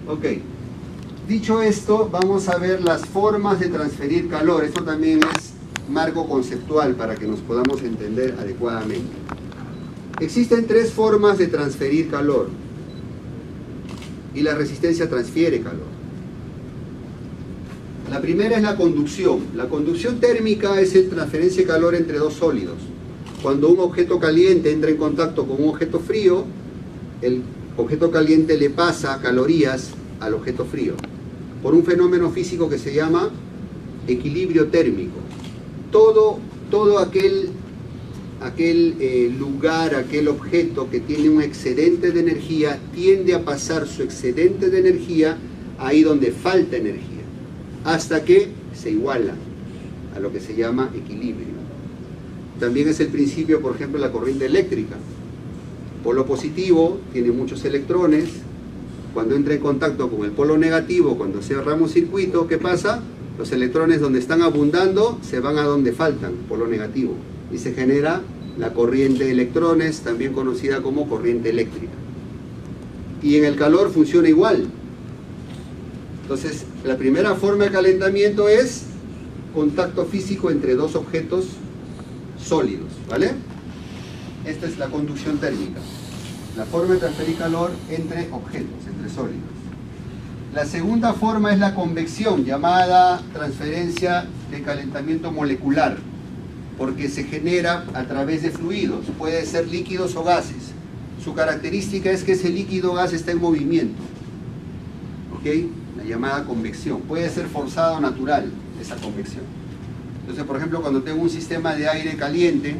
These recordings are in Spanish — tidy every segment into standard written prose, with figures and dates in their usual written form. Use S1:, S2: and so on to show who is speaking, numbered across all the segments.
S1: Ok. Dicho esto, vamos a ver las formas de transferir calor. Esto también es marco conceptual para que nos podamos entender adecuadamente. Existen tres formas de transferir calor. Y la resistencia transfiere calor. La primera es la conducción. La conducción térmica es la transferencia de calor entre dos sólidos. Cuando un objeto caliente entra en contacto con un objeto frío, el objeto caliente le pasa calorías al objeto frío, por un fenómeno físico que se llama equilibrio térmico. Todo aquel lugar, aquel objeto que tiene un excedente de energía, tiende a pasar su excedente de energía ahí donde falta energía, hasta que se iguala a lo que se llama equilibrio. También es el principio, por ejemplo, de la corriente eléctrica. Polo positivo tiene muchos electrones. Cuando entra en contacto con el polo negativo, cuando cerramos circuito, ¿qué pasa? Los electrones donde están abundando se van a donde faltan, polo negativo, y se genera la corriente de electrones, también conocida como corriente eléctrica. Y en el calor funciona igual. Entonces, la primera forma de calentamiento es contacto físico entre dos objetos sólidos, ¿vale? Esta es la conducción térmica, la forma de transferir calor entre objetos, entre sólidos. La segunda forma es la convección, llamada transferencia de calentamiento molecular, porque se genera a través de fluidos, puede ser líquidos o gases. Su característica es que ese líquido o gas está en movimiento, ¿ok? La llamada convección. Puede ser forzada o natural esa convección. Entonces, por ejemplo, cuando tengo un sistema de aire caliente,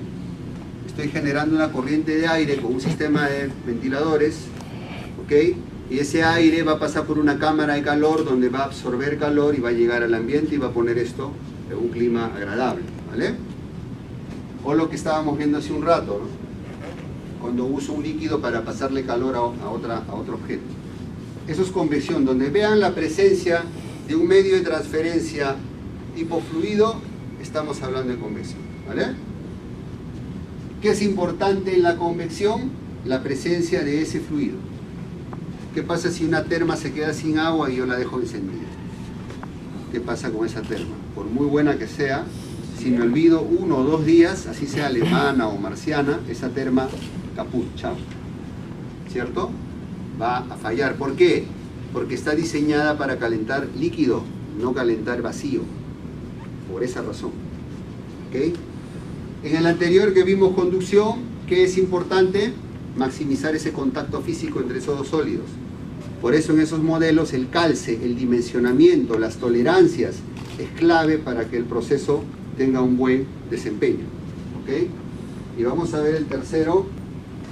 S1: estoy generando una corriente de aire con un sistema de ventiladores, ¿ok? Y ese aire va a pasar por una cámara de calor donde va a absorber calor y va a llegar al ambiente y va a poner esto en un clima agradable, ¿vale? O lo que estábamos viendo hace un rato, ¿no? Cuando uso un líquido para pasarle calor a otro objeto. Eso es convección, donde vean la presencia de un medio de transferencia tipo fluido, estamos hablando de convección, ¿vale? ¿Qué es importante en la convección? La presencia de ese fluido. ¿Qué pasa si una terma se queda sin agua y yo la dejo encendida? ¿Qué pasa con esa terma? Por muy buena que sea, si me olvido 1 o 2 días, así sea alemana o marciana, esa terma, caput, chao. ¿Cierto? Va a fallar. ¿Por qué? Porque está diseñada para calentar líquido, no calentar vacío. Por esa razón. ¿Ok? En el anterior que vimos conducción, ¿qué es importante? Maximizar ese contacto físico entre esos dos sólidos. Por eso en esos modelos el calce, el dimensionamiento, las tolerancias es clave para que el proceso tenga un buen desempeño. ¿Ok? Y vamos a ver el tercero,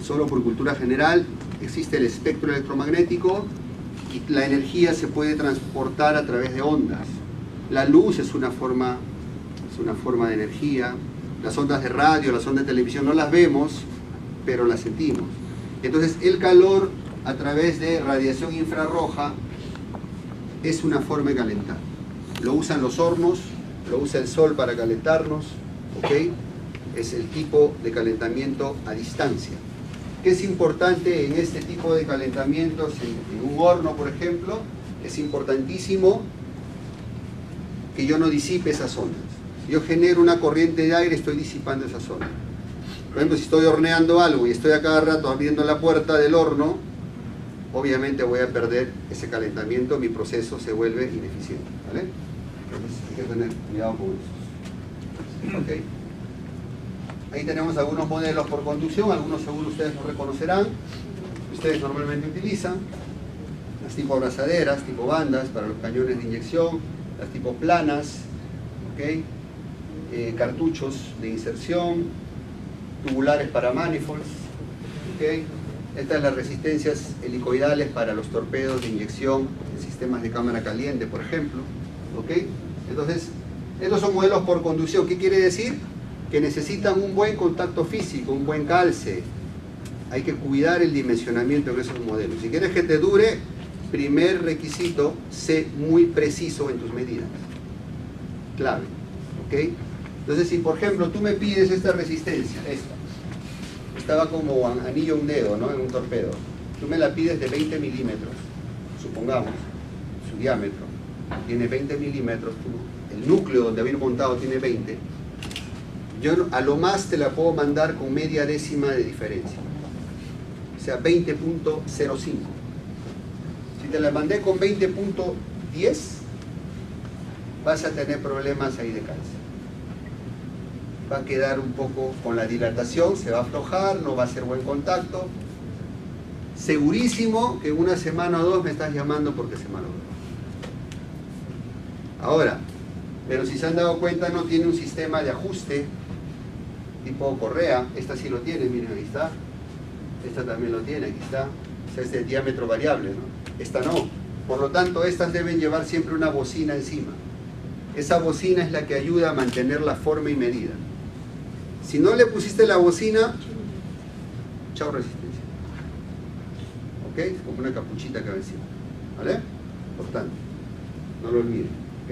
S1: solo por cultura general. Existe el espectro electromagnético y la energía se puede transportar a través de ondas. La luz es una forma de energía. Las ondas de radio, las ondas de televisión no las vemos, pero las sentimos. Entonces el calor a través de radiación infrarroja es una forma de calentar. Lo usan los hornos, lo usa el sol para calentarnos, ¿ok? Es el tipo de calentamiento a distancia. ¿Qué es importante en este tipo de calentamientos? En un horno, por ejemplo, es importantísimo que yo no disipe esas ondas. Yo genero una corriente de aire, estoy disipando esa zona. Por ejemplo, si estoy horneando algo y estoy a cada rato abriendo la puerta del horno, obviamente voy a perder ese calentamiento, mi proceso se vuelve ineficiente, ¿vale? Entonces hay que tener cuidado con eso. Okay. Ahí tenemos algunos modelos por conducción, algunos seguro ustedes no reconocerán, ustedes normalmente utilizan, las tipo abrazaderas, tipo bandas para los cañones de inyección, las tipo planas, ¿okay? Cartuchos de inserción, tubulares para manifolds, ¿okay? Estas las resistencias helicoidales para los torpedos de inyección en sistemas de cámara caliente, por ejemplo, ¿okay? Entonces, estos son modelos por conducción. ¿Qué quiere decir? Que necesitan un buen contacto físico, un buen calce. Hay que cuidar el dimensionamiento de esos modelos. Si quieres que te dure, primer requisito, sé muy preciso en tus medidas. Clave, ¿ok? Entonces, si por ejemplo tú me pides esta resistencia, estaba como anillo a un dedo, ¿no? En un torpedo. Tú me la pides de 20 milímetros. supongamos, su diámetro tiene 20 milímetros, el núcleo donde viene montado tiene 20, yo a lo más te la puedo mandar con media décima de diferencia, o sea 20.05. Si te la mandé con 20.10, vas a tener problemas ahí de calcio. Va a quedar un poco con la dilatación, se va a aflojar, no va a ser buen contacto. Segurísimo que en una semana o dos me estás llamando porque se malogró. Ahora, pero si se han dado cuenta, no tiene un sistema de ajuste tipo correa. Esta sí lo tiene, miren, ahí está. Esta también lo tiene, aquí está. O sea, es de diámetro variable, ¿no? Esta no. Por lo tanto, estas deben llevar siempre una bocina encima. Esa bocina es la que ayuda a mantener la forma y medida. Si no le pusiste la bocina, chao resistencia. ¿Ok? Como una capuchita que va encima. ¿Vale? Importante. No lo olviden. ¿Ok?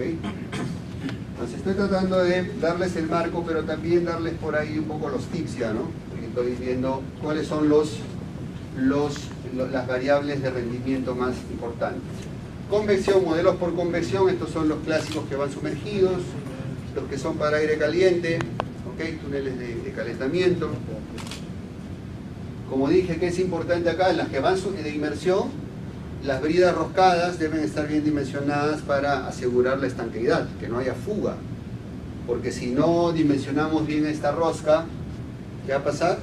S1: Entonces estoy tratando de darles el marco, pero también darles por ahí un poco los tips ya, ¿no? Porque estoy viendo cuáles son las variables de rendimiento más importantes. Convección, modelos por convección, estos son los clásicos que van sumergidos, los que son para aire caliente, ¿okay? Túneles de calentamiento. Como dije, que es importante acá, las que van de inmersión, las bridas roscadas deben estar bien dimensionadas para asegurar la estanqueidad, que no haya fuga. Porque si no dimensionamos bien esta rosca, ¿qué va a pasar?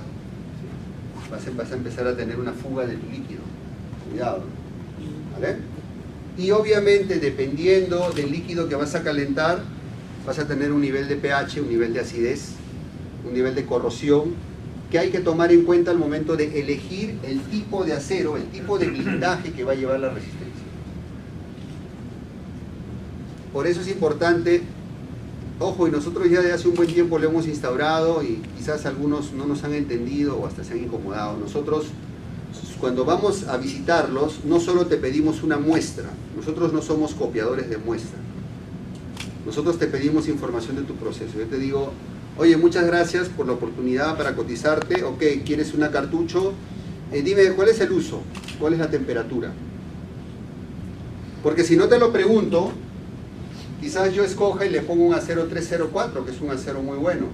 S1: Vas a empezar a tener una fuga del líquido. Cuidado, ¿vale? Y obviamente, dependiendo del líquido que vas a calentar, vas a tener un nivel de pH, un nivel de acidez, un nivel de corrosión, que hay que tomar en cuenta al momento de elegir el tipo de acero, el tipo de blindaje que va a llevar la resistencia. Por eso es importante, ojo, y nosotros ya de hace un buen tiempo lo hemos instaurado y quizás algunos no nos han entendido o hasta se han incomodado. Nosotros, cuando vamos a visitarlos, no solo te pedimos una muestra, nosotros no somos copiadores de muestra. Nosotros te pedimos información de tu proceso. Yo te digo, oye, muchas gracias por la oportunidad para cotizarte. Ok, ¿quieres una cartucho? Dime, ¿cuál es el uso? ¿Cuál es la temperatura? Porque si no te lo pregunto, quizás yo escoja y le pongo un acero 304, que es un acero muy bueno.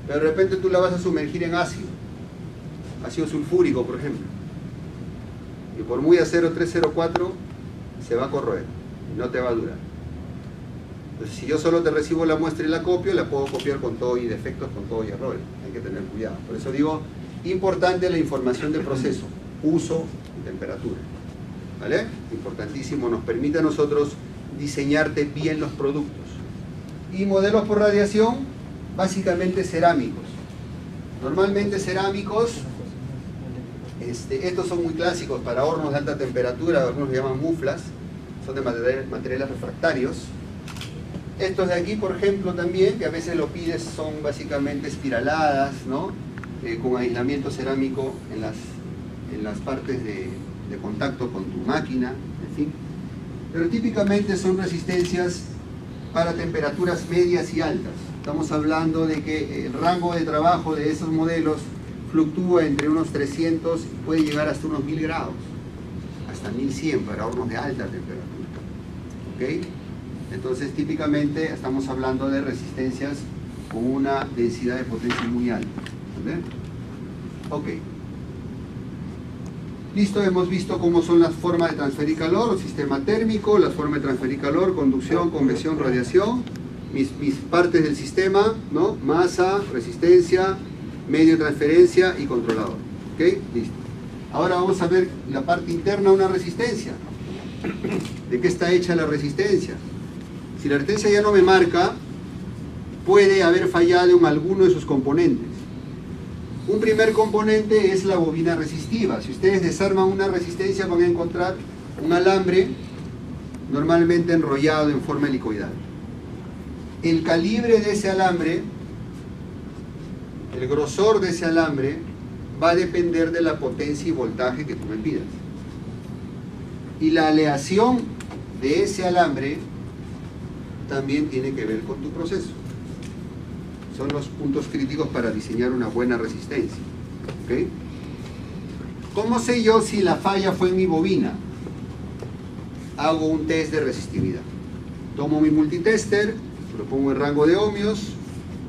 S1: Pero de repente tú la vas a sumergir en ácido sulfúrico, por ejemplo. Y por muy acero 304, se va a corroer y no te va a durar. Entonces, si yo solo te recibo la muestra y la copio, la puedo copiar con todo y defectos, con todo y errores. Hay que tener cuidado. Por eso digo, importante la información de proceso, uso y temperatura. ¿Vale? Importantísimo, nos permite a nosotros diseñarte bien los productos. Y modelos por radiación, básicamente cerámicos. Normalmente cerámicos, estos son muy clásicos para hornos de alta temperatura, algunos le llaman muflas, son de materiales refractarios. Estos de aquí, por ejemplo, también, que a veces lo pides, son básicamente espiraladas, ¿no? Con aislamiento cerámico en las partes de contacto con tu máquina, en fin. Pero típicamente son resistencias para temperaturas medias y altas. Estamos hablando de que el rango de trabajo de esos modelos fluctúa entre unos 300 y puede llegar hasta unos 1000 grados, hasta 1100 para hornos de alta temperatura. ¿Ok? Entonces, típicamente estamos hablando de resistencias con una densidad de potencia muy alta. ¿Vale? Ok. Listo, hemos visto cómo son las formas de transferir calor, o sistema térmico, las formas de transferir calor, conducción, convección, radiación, mis partes del sistema, ¿no? Masa, resistencia, medio de transferencia y controlador. ¿Ok? Listo. Ahora vamos a ver la parte interna de una resistencia. ¿De qué está hecha la resistencia? Si la resistencia ya no me marca, puede haber fallado en alguno de sus componentes. Un primer componente es la bobina resistiva. Si ustedes desarman una resistencia, van a encontrar un alambre normalmente enrollado en forma helicoidal. El calibre de ese alambre, el grosor de ese alambre, va a depender de la potencia y voltaje que tú me pidas. Y la aleación de ese alambre también tiene que ver con tu proceso. Son los puntos críticos para diseñar una buena resistencia. ¿Okay? ¿Cómo sé yo si la falla fue en mi bobina? hago un test de resistividad. Tomo mi multitester, lo pongo en rango de ohmios,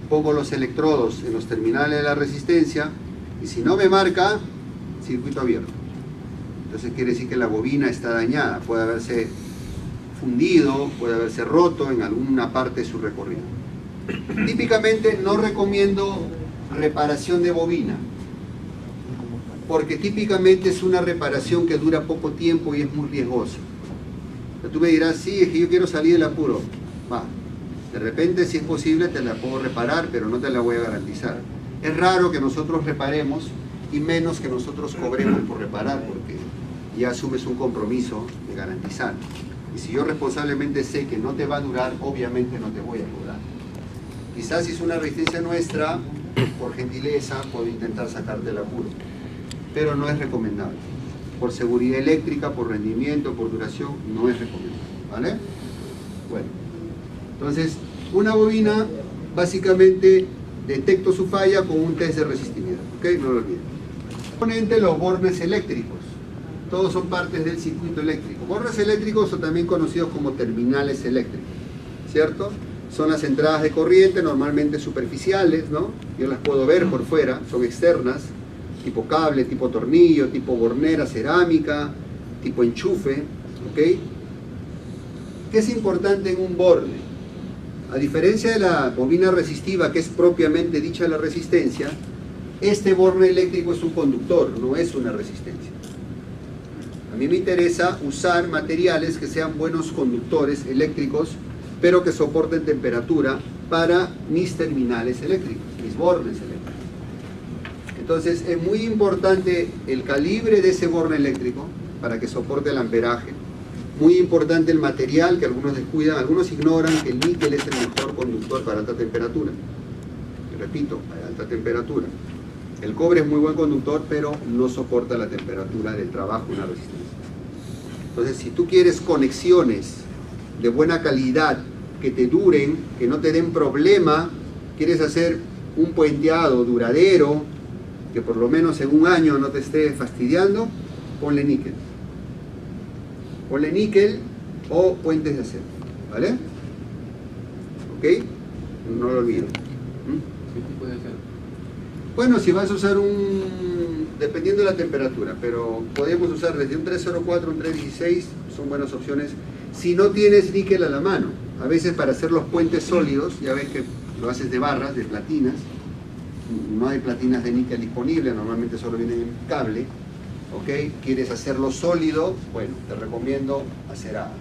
S1: pongo los electrodos en los terminales de la resistencia y si no me marca, circuito abierto. Entonces quiere decir que la bobina está dañada, puede haberse fundido, puede haberse roto en alguna parte de su recorrido. Típicamente no recomiendo reparación de bobina, porque típicamente es una reparación que dura poco tiempo y es muy riesgosa. Tú me dirás, sí, es que yo quiero salir del apuro. Va, de repente si es posible te la puedo reparar, pero no te la voy a garantizar. Es raro que nosotros reparemos y menos que nosotros cobremos por reparar, porque ya asumes un compromiso de garantizar. Y si yo responsablemente sé que no te va a durar, obviamente no te voy a cobrar. Quizás si es una resistencia nuestra, por gentileza, puedo intentar sacarte del apuro, pero no es recomendable. Por seguridad eléctrica, por rendimiento, por duración, no es recomendable, ¿vale? Bueno, entonces, una bobina, básicamente, detecto su falla con un test de resistividad, ¿ok? No lo olviden. Componente, los bornes eléctricos. Todos son partes del circuito eléctrico. Bornes eléctricos son también conocidos como terminales eléctricos, ¿cierto? Son las entradas de corriente, normalmente superficiales, ¿no? Yo las puedo ver por fuera, son externas, tipo cable, tipo tornillo, tipo bornera cerámica, tipo enchufe, ¿ok? ¿Qué es importante en un borne? A diferencia de la bobina resistiva, que es propiamente dicha la resistencia, este borne eléctrico es un conductor, no es una resistencia. A mí me interesa usar materiales que sean buenos conductores eléctricos, pero que soporten temperatura para mis terminales eléctricos, mis bornes eléctricos. Entonces es muy importante el calibre de ese borne eléctrico para que soporte el amperaje. Muy importante el material, que algunos descuidan, algunos ignoran que el níquel es el mejor conductor para alta temperatura. Y repito, a alta temperatura. El cobre es muy buen conductor, pero no soporta la temperatura del trabajo de una resistencia. Entonces, si tú quieres conexiones de buena calidad, que te duren, que no te den problema, quieres hacer un puenteado duradero, que por lo menos en un año no te esté fastidiando, ponle níquel. Ponle níquel o puentes de acero, ¿vale? ¿Ok? No lo olvides.
S2: ¿Qué tipo de acero?
S1: Bueno, si vas a usar dependiendo de la temperatura, pero podemos usar desde un 304 a un 316, son buenas opciones. Si no tienes níquel a la mano, a veces para hacer los puentes sólidos, ya ves que lo haces de barras, de platinas, no hay platinas de níquel disponibles, normalmente solo vienen en cable, ¿ok? ¿Quieres hacerlo sólido? Bueno, te recomiendo aceradas,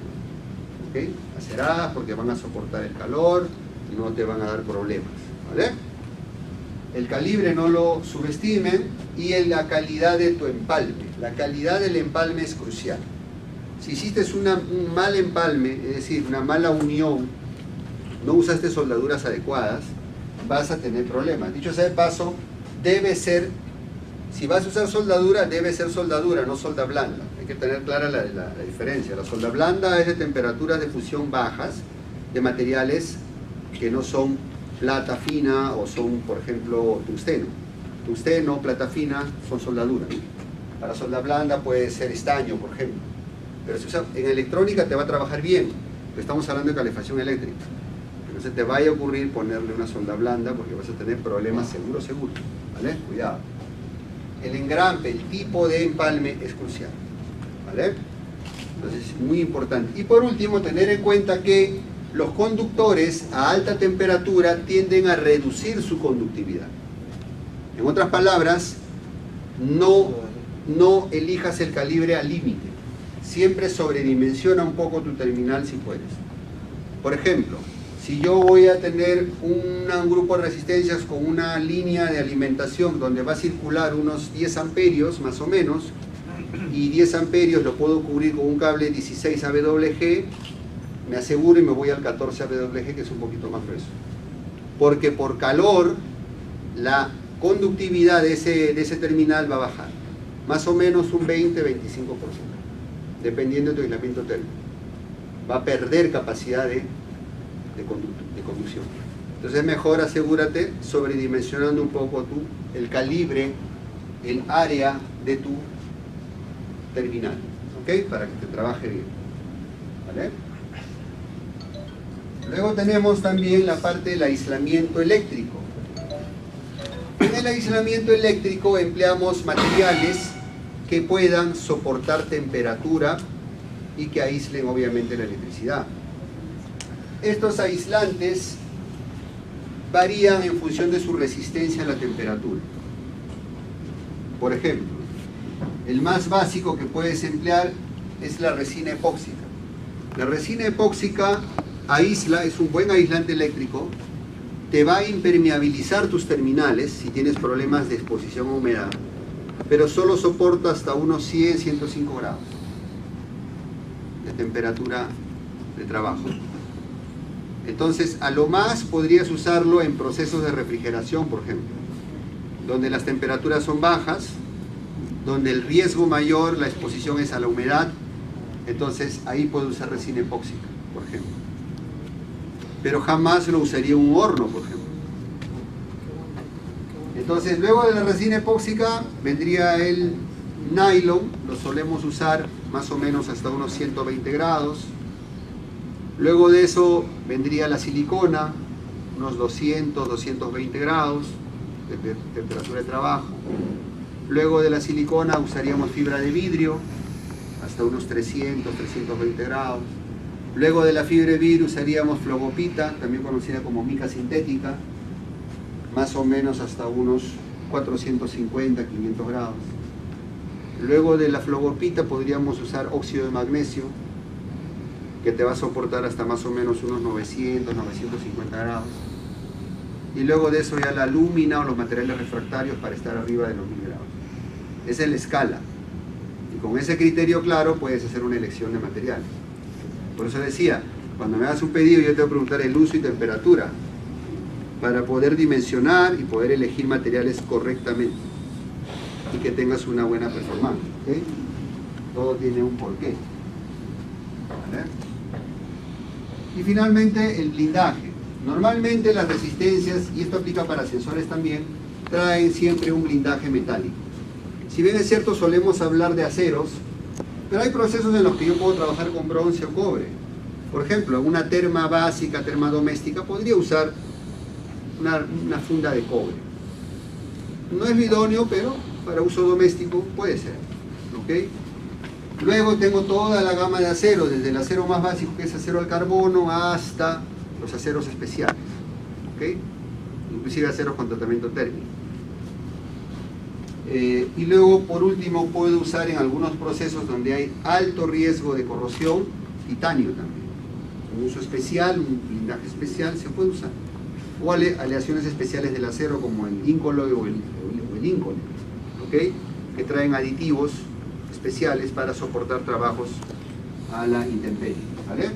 S1: ¿ok? Aceradas porque van a soportar el calor y no te van a dar problemas, ¿vale? El calibre no lo subestimen y la calidad de tu empalme. La calidad del empalme es crucial. Si hiciste un mal empalme, es decir, una mala unión, no usaste soldaduras adecuadas, vas a tener problemas. Dicho sea de paso, debe ser, si vas a usar soldadura, debe ser soldadura, no solda blanda. Hay que tener clara la diferencia. La solda blanda es de temperaturas de fusión bajas, de materiales que no son plata fina o son, por ejemplo, tungsteno. Tungsteno, plata fina, son soldaduras. Para solda blanda puede ser estaño, por ejemplo. Pero si usa, en electrónica te va a trabajar bien, pero estamos hablando de calefacción eléctrica. No se te vaya a ocurrir ponerle una solda blanda porque vas a tener problemas seguro, ¿vale? Cuidado. El engrampe, el tipo de empalme es crucial, ¿vale? Entonces es muy importante. Y por último, tener en cuenta que los conductores a alta temperatura tienden a reducir su conductividad. En otras palabras, no elijas el calibre al límite. Siempre sobredimensiona un poco tu terminal si puedes. Por ejemplo, si yo voy a tener un grupo de resistencias con una línea de alimentación donde va a circular unos 10 amperios más o menos, y 10 amperios lo puedo cubrir con un cable 16 AWG, me aseguro y me voy al 14 AWG, que es un poquito más grueso. Porque por calor, la conductividad de ese terminal va a bajar. Más o menos un 20-25%, dependiendo de tu aislamiento térmico. Va a perder capacidad de conducción. Entonces es mejor asegúrate sobredimensionando un poco el calibre, el área de tu terminal, ¿ok? Para que te trabaje bien. ¿Vale? Luego tenemos también la parte del aislamiento eléctrico. En el aislamiento eléctrico empleamos materiales que puedan soportar temperatura y que aíslen obviamente la electricidad. Estos aislantes varían en función de su resistencia a la temperatura. Por ejemplo, el más básico que puedes emplear es la resina epóxica. La resina epóxica aísla, es un buen aislante eléctrico, te va a impermeabilizar tus terminales si tienes problemas de exposición a humedad, pero solo soporta hasta unos 100, 105 grados de temperatura de trabajo. Entonces, a lo más podrías usarlo en procesos de refrigeración, por ejemplo, donde las temperaturas son bajas, donde el riesgo mayor, la exposición es a la humedad. Entonces, ahí puedes usar resina epóxica, por ejemplo. Pero jamás lo usaría en un horno, por ejemplo. Entonces, luego de la resina epóxica vendría el nylon, lo solemos usar más o menos hasta unos 120 grados. Luego de eso vendría la silicona, unos 200, 220 grados de temperatura de trabajo. Luego de la silicona usaríamos fibra de vidrio, hasta unos 300, 320 grados. Luego de la fibra de vidrio usaríamos flogopita, también conocida como mica sintética, más o menos hasta unos 450, 500 grados. Luego de la flogopita podríamos usar óxido de magnesio, que te va a soportar hasta más o menos unos 900, 950 grados. Y luego de eso ya la alúmina o los materiales refractarios para estar arriba de los 1000 grados. Esa es la escala. Y con ese criterio claro puedes hacer una elección de material. Por eso decía, cuando me hagas un pedido yo te voy a preguntar el uso y temperatura para poder dimensionar y poder elegir materiales correctamente y que tengas una buena performance. ¿Okay? Todo tiene un porqué. ¿Vale? Y finalmente el blindaje. Normalmente las resistencias, y esto aplica para sensores también, traen siempre un blindaje metálico. Si bien es cierto solemos hablar de aceros, pero hay procesos en los que yo puedo trabajar con bronce o cobre. Por ejemplo, una terma básica, terma doméstica, podría usar una funda de cobre. No es lo idóneo, pero para uso doméstico puede ser. ¿Okay? Luego tengo toda la gama de acero, desde el acero más básico que es acero al carbono hasta los aceros especiales. ¿Okay? Inclusive aceros con tratamiento térmico. Y luego, por último, puedo usar en algunos procesos donde hay alto riesgo de corrosión, titanio también. Un uso especial, un blindaje especial, se puede usar. O aleaciones especiales del acero como el Incoloy o el Incoloy, ¿okay? Que traen aditivos especiales para soportar trabajos a la intemperie. ¿Vale?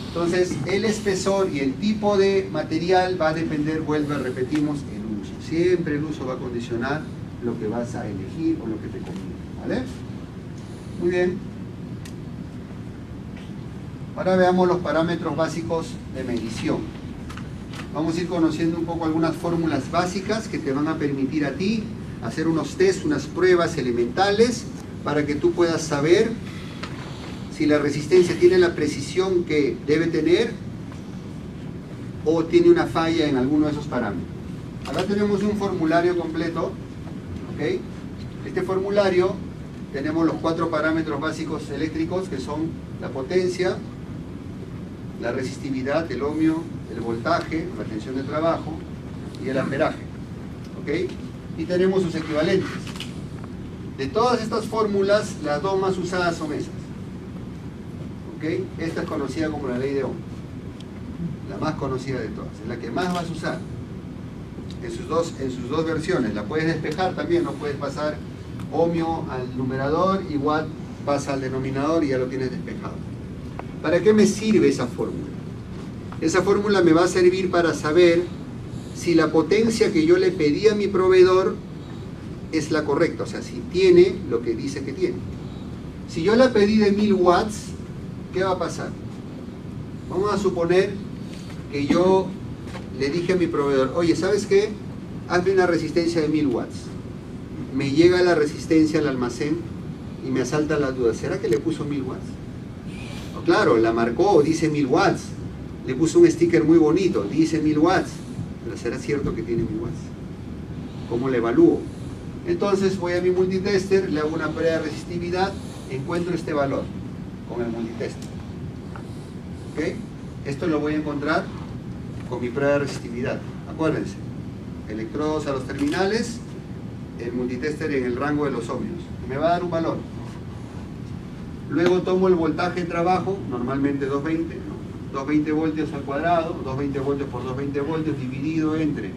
S1: Entonces, el espesor y el tipo de material va a depender, repetimos, el uso. Siempre el uso va a condicionar lo que vas a elegir o lo que te conviene. ¿Vale? Muy bien. Ahora veamos los parámetros básicos de medición. Vamos a ir conociendo un poco algunas fórmulas básicas que te van a permitir a ti hacer unos test, unas pruebas elementales para que tú puedas saber si la resistencia tiene la precisión que debe tener o tiene una falla en alguno de esos parámetros. Acá tenemos un formulario completo. ¿Okay? Este formulario tenemos los 4 parámetros básicos eléctricos que son la potencia, la resistividad, el ohmio, el voltaje, la tensión de trabajo y el amperaje. ¿Okay? Y tenemos sus equivalentes. De todas estas fórmulas, las dos más usadas son esas. ¿Okay? Esta es conocida como la ley de Ohm. La más conocida de todas, es la que más vas a usar. En sus dos versiones. La puedes despejar también, no puedes pasar ohmio al numerador y watt pasa al denominador y ya lo tienes despejado. ¿Para qué me sirve esa fórmula? Esa fórmula me va a servir para saber si la potencia que yo le pedí a mi proveedor es la correcta, o sea, si tiene lo que dice que tiene. Si yo la pedí de 1000 watts, ¿qué va a pasar? Vamos a suponer que yo le dije a mi proveedor, oye, ¿sabes qué? Hazme una resistencia de 1000 watts. Me llega la resistencia al almacén y me asalta la duda, ¿será que le puso 1000 watts? claro, la marcó, dice 1000 watts. Le puso un sticker muy bonito, dice 1000 watts. Pero ¿será cierto que tiene 1000 watts? ¿Cómo le evalúo? Entonces voy a mi multitester, le hago una prueba de resistividad, encuentro este valor con el multitester. ¿Ok? Esto lo voy a encontrar con mi prueba de resistividad. Acuérdense, electrodos a los terminales, el multitester en el rango de los ohmios. Me va a dar un valor. Luego tomo el voltaje de trabajo, normalmente 220, ¿no? 220 voltios al cuadrado, 220 voltios por 220 voltios dividido entre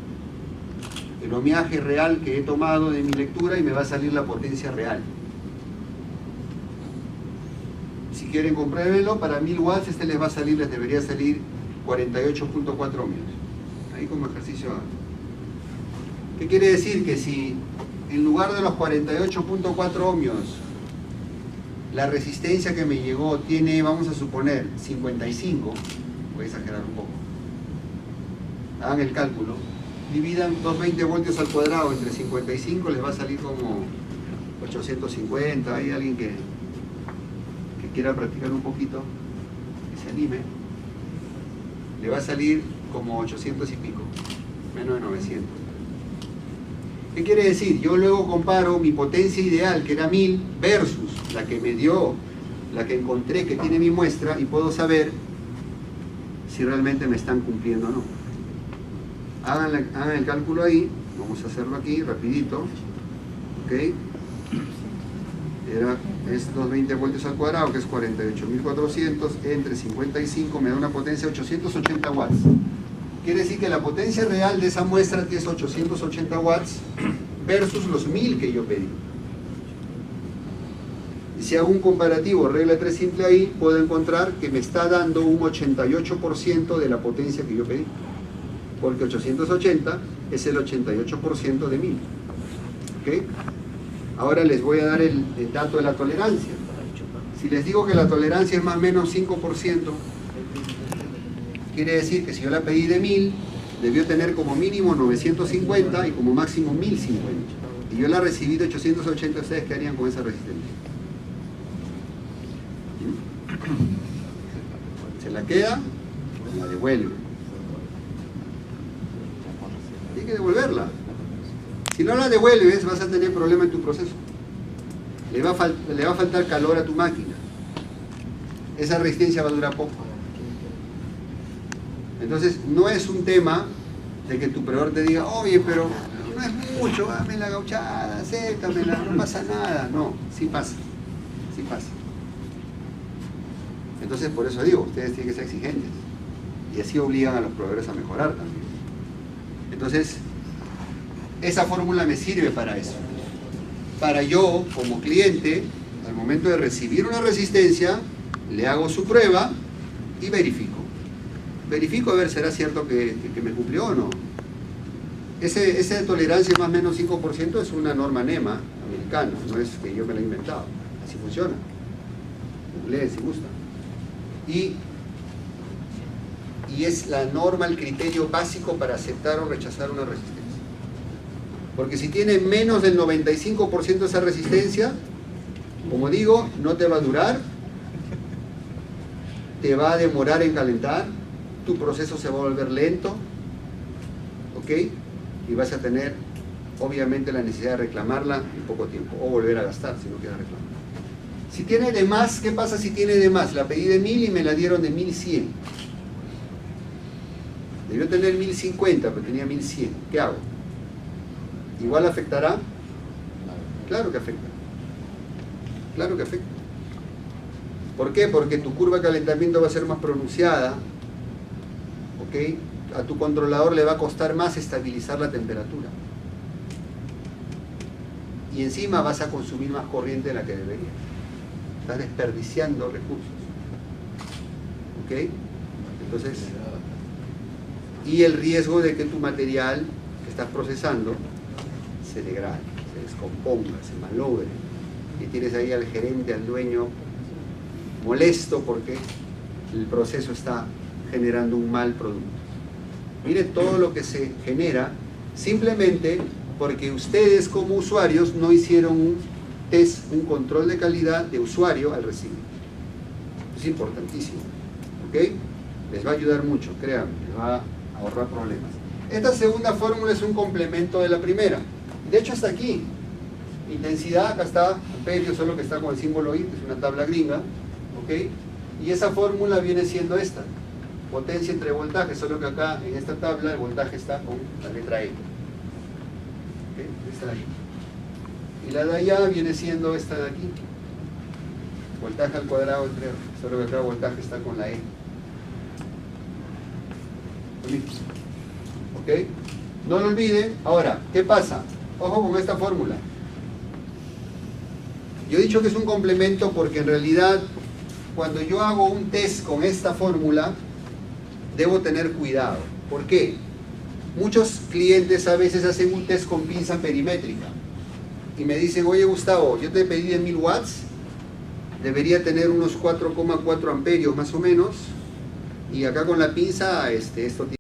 S1: el ohmiaje real que he tomado de mi lectura y me va a salir la potencia real. Si quieren compruébenlo, para 1000 watts este les va a salir, les debería salir 48.4 ohmios. Ahí como ejercicio hagan. ¿Qué quiere decir? Que si en lugar de los 48.4 ohmios la resistencia que me llegó tiene, vamos a suponer, 55, voy a exagerar un poco, hagan el cálculo, dividan 220 voltios al cuadrado entre 55, les va a salir como 850. Hay alguien que quiera practicar un poquito, que se anime, le va a salir como 800 y pico, menos de 900. ¿Qué quiere decir? Yo luego comparo mi potencia ideal, que era 1000, versus la que me dio, la que encontré que tiene mi muestra, y puedo saber si realmente me están cumpliendo o no. Hagan el cálculo ahí, vamos a hacerlo aquí rapidito. ¿Ok? Es 220 voltios al cuadrado, que es 48.400, entre 55 me da una potencia de 880 watts. Quiere decir que la potencia real de esa muestra es 880 watts versus los 1000 que yo pedí. Y si hago un comparativo, regla 3 simple ahí, puedo encontrar que me está dando un 88% de la potencia que yo pedí. Porque 880 es el 88% de 1000. ¿Ok? Ahora les voy a dar el dato de la tolerancia. Si les digo que la tolerancia es más o menos 5%, quiere decir que si yo la pedí de 1000, debió tener como mínimo 950 y como máximo 1050. Y yo la recibí de 880, ¿ustedes qué harían con esa resistencia? ¿Se la queda? La devuelve. Hay que devolverla. Si no la devuelves, vas a tener problema en tu proceso. Le va a faltar calor a tu máquina. Esa resistencia va a durar poco. Entonces, no es un tema de que tu proveedor te diga, oye, pero no es mucho, dame la gauchada, acéptamela, no pasa nada. No, sí pasa. Sí pasa. Entonces, por eso digo, ustedes tienen que ser exigentes. Y así obligan a los proveedores a mejorar también. Entonces, esa fórmula me sirve para eso. Para yo, como cliente, al momento de recibir una resistencia, le hago su prueba y verifico. Verifico a ver, ¿será cierto que me cumplió o no? Esa tolerancia más o menos 5% es una norma NEMA americana, no es que yo me la he inventado. Así funciona. Googleen si gusta. Y es la norma, el criterio básico para aceptar o rechazar una resistencia. Porque si tiene menos del 95% de esa resistencia, como digo, no te va a durar, te va a demorar en calentar, tu proceso se va a volver lento, ¿ok? Y vas a tener, obviamente, la necesidad de reclamarla en poco tiempo, o volver a gastar si no quieres reclamar. Si tiene de más, ¿qué pasa si tiene de más? La pedí de 1000 y me la dieron de 1100. Debió tener 1050, pero tenía 1100. ¿Qué hago? ¿Igual afectará? Claro que afecta. Claro que afecta. ¿Por qué? Porque tu curva de calentamiento va a ser más pronunciada. ¿Ok? A tu controlador le va a costar más estabilizar la temperatura. Y encima vas a consumir más corriente de la que debería. Estás desperdiciando recursos. ¿Ok? Entonces, y el riesgo de que tu material que estás procesando se degrade, se descomponga, se malogre, y tienes ahí al gerente, al dueño molesto porque el proceso está generando un mal producto. Mire todo lo que se genera simplemente porque ustedes como usuarios no hicieron un test, un control de calidad de usuario al recibir. Es importantísimo. ¿Ok? Les va a ayudar mucho, créanme, les va a ahorrar problemas. Esta segunda fórmula es un complemento de la primera. De hecho está aquí. Intensidad, acá está, amperio, solo que está con el símbolo I, es una tabla gringa. ¿Ok? Y esa fórmula viene siendo esta. Potencia entre voltaje, solo que acá en esta tabla el voltaje está con la letra E. ¿Ok? Esta de ahí. Y la de allá viene siendo esta de aquí. Voltaje al cuadrado entre R, solo que acá voltaje está con la E. ¿Ok? No lo olviden. Ahora, ¿qué pasa? Ojo con esta fórmula. Yo he dicho que es un complemento porque en realidad cuando yo hago un test con esta fórmula debo tener cuidado. ¿Por qué? Muchos clientes a veces hacen un test con pinza perimétrica y me dicen, oye Gustavo, yo te pedí de 1000 watts, debería tener unos 4,4 amperios más o menos, y acá con la pinza esto tiene